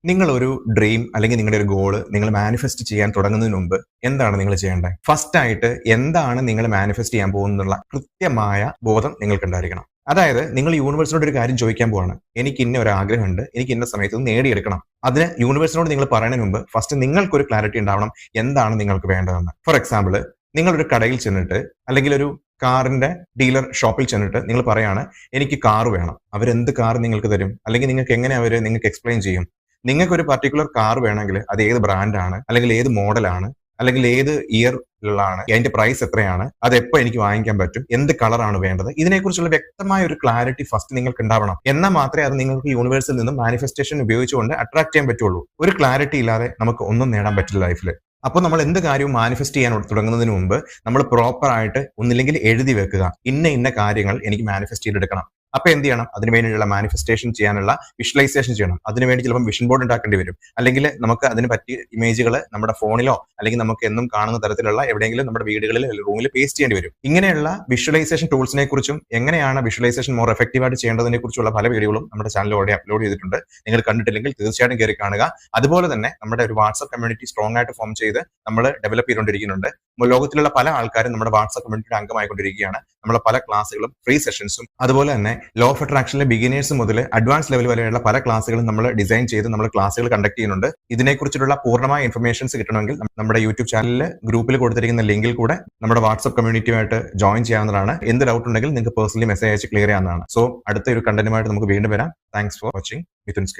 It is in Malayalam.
നിങ്ങളൊരു ഡ്രീം അല്ലെങ്കിൽ നിങ്ങളുടെ ഒരു ഗോള് നിങ്ങൾ മാനിഫെസ്റ്റ് ചെയ്യാൻ തുടങ്ങുന്നതിന് മുമ്പ് എന്താണ് നിങ്ങൾ ചെയ്യേണ്ടത്? ഫസ്റ്റ് ആയിട്ട് എന്താണ് നിങ്ങൾ മാനിഫെസ്റ്റ് ചെയ്യാൻ പോകുന്നുള്ള കൃത്യമായ ബോധം നിങ്ങൾക്കുണ്ടായിരിക്കണം. അതായത് നിങ്ങൾ യൂണിവേഴ്സിനോട് ഒരു കാര്യം ചോദിക്കാൻ പോവാണ്. എനിക്ക് ഇന്ന ഒരു ആഗ്രഹമുണ്ട്. എനിക്ക് ഇന്ന സമയത്ത് ഇത് നേടിയെടുക്കണം. അതിന് യൂണിവേഴ്സിനോട് നിങ്ങൾ പറയുന്നതിന് മുമ്പ് ഫസ്റ്റ് നിങ്ങൾക്കൊരു ക്ലാരിറ്റി ഉണ്ടാവണം എന്താണ് നിങ്ങൾക്ക് വേണ്ടതെന്ന്. ഫോർ എക്സാമ്പിൾ, നിങ്ങളൊരു കടയിൽ ചെന്നിട്ട് അല്ലെങ്കിൽ ഒരു കാറിന്റെ ഡീലർ ഷോപ്പിൽ ചെന്നിട്ട് നിങ്ങൾ പറയാണ് എനിക്ക് കാർ വേണം. അവരെന്ത് കാർ നിങ്ങൾക്ക് തരും? അല്ലെങ്കിൽ നിങ്ങൾക്ക് എങ്ങനെ അവര് നിങ്ങൾക്ക് എക്സ്പ്ലെയിൻ ചെയ്യും? നിങ്ങൾക്ക് ഒരു പർട്ടിക്കുലർ കാർ വേണമെങ്കിൽ അത് ഏത് ബ്രാൻഡാണ്, അല്ലെങ്കിൽ ഏത് മോഡലാണ്, അല്ലെങ്കിൽ ഏത് ഇയറിലാണ്, അതിന്റെ പ്രൈസ് എത്രയാണ്, അത് എപ്പോൾ എനിക്ക് വാങ്ങിക്കാൻ പറ്റും, എന്ത് കളറാണ് വേണ്ടത്, ഇതിനെക്കുറിച്ചുള്ള വ്യക്തമായ ഒരു ക്ലാരിറ്റി ഫസ്റ്റ് നിങ്ങൾക്ക് ഉണ്ടാവണം. എന്നാൽ മാത്രമേ അത് നിങ്ങൾക്ക് യൂണിവേഴ്സിൽ നിന്നും മാനിഫെസ്റ്റേഷൻ ഉപയോഗിച്ചുകൊണ്ട് അട്രാക്ട് ചെയ്യാൻ പറ്റുള്ളൂ. ഒരു ക്ലാരിറ്റി ഇല്ലാതെ നമുക്ക് ഒന്നും നേടാൻ പറ്റില്ല ലൈഫിൽ. അപ്പോൾ നമ്മൾ എന്ത് കാര്യവും മാനിഫെസ്റ്റ് ചെയ്യാൻ തുടങ്ങുന്നതിന് മുമ്പ് നമ്മൾ പ്രോപ്പർ ആയിട്ട് ഒന്നില്ലെങ്കിൽ എഴുതി വെക്കുക, ഇന്ന കാര്യങ്ങൾ എനിക്ക് മാനിഫെസ്റ്റ് ചെയ്തെടുക്കണം. അപ്പൊ എന്ത് ചെയ്യണം? അതിന് വേണ്ടിയുള്ള മാനിഫെസ്റ്റേഷൻ ചെയ്യാനുള്ള വിഷ്വലൈസേഷൻ ചെയ്യണം. അതിനുവേണ്ടി ചിലപ്പോൾ വിഷൻ ബോർഡ് ഉണ്ടാക്കേണ്ടി വരും. അല്ലെങ്കിൽ നമുക്ക് അതിന് പറ്റിയ ഇമേജുകൾ നമ്മുടെ ഫോണിലോ അല്ലെങ്കിൽ നമുക്ക് എന്നും കാണുന്ന തരത്തിലുള്ള എവിടെയെങ്കിലും നമ്മുടെ വീടുകളിൽ റൂമിൽ പേസ്റ്റ് ചെയ്യേണ്ടി വരും. ഇങ്ങനെയുള്ള വിഷ്വലൈസേഷൻ ടൂൾസിനെ കുറിച്ചും എങ്ങനെയാണ് വിഷ്വലൈസേഷൻ മോർ എഫക്റ്റീവ് ആയിട്ട് ചെയ്യേണ്ടതിനെ കുറിച്ചുള്ള പല വീഡിയോകളും നമ്മുടെ ചാനലിലൂടെ അപ്ലോഡ് ചെയ്തിട്ടുണ്ട്. നിങ്ങൾ കണ്ടിട്ടില്ലെങ്കിൽ തീർച്ചയായിട്ടും കയറി കാണുക. അതുപോലെ തന്നെ നമ്മുടെ ഒരു വാട്സ്ആപ്പ് കമ്മ്യൂണിറ്റി സ്ട്രോങ് ആയിട്ട് ഫോം ചെയ്ത് നമ്മൾ ഡെവലപ്പ് ചെയ്തുകൊണ്ടിരിക്കുന്നുണ്ട്. ലോകത്തിലുള്ള പല ആൾക്കാരും നമ്മുടെ വാട്സ്ആപ്പ് കമ്മ്യൂണിറ്റിയുടെ അംഗമായിക്കൊണ്ടിരിക്കുകയാണ്. നമ്മളെ പല ക്ലാസ്സുകളും ഫ്രീ സെഷൻസും അതുപോലെ തന്നെ ലോ ഓഫ് അട്രാക്ഷനിലെ ബിഗിനേഴ്സ് മുതൽ അഡ്വാൻസ് ലെവൽ വരെയുള്ള പല ക്ലാസ്സുകളും നമ്മൾ ഡിസൈൻ ചെയ്ത് നമ്മൾ ക്ലാസ്സുകൾ കണ്ടക്ട് ചെയ്യുന്നുണ്ട്. ഇതിനെക്കുറിച്ചുള്ള പൂർണ്ണമായ ഇൻഫർമേഷൻസ് കിട്ടണമെങ്കിൽ നമ്മുടെ യൂട്യൂബ് ചാനലിൽ ഗ്രൂപ്പിൽ കൊടുത്തിരിക്കുന്ന ലിങ്കിൽ കൂടെ നമ്മുടെ വാട്സ്ആപ്പ് കമ്മ്യൂണിറ്റിയുമായിട്ട് ജോയിൻ ചെയ്യാവുന്നതാണ്. എന്ത് ഡൗട്ട് ഉണ്ടെങ്കിൽ നിങ്ങൾക്ക് പേഴ്സണലി മെസ്സേജ് അയച്ച് ക്ലിയർ ചെയ്യാവുന്നതാണ്. സോ അടുത്ത ഒരു കണ്ടന്റുമായിട്ട് നമുക്ക് വീണ്ടും വരാം. Thanks for watching. Mithun skill.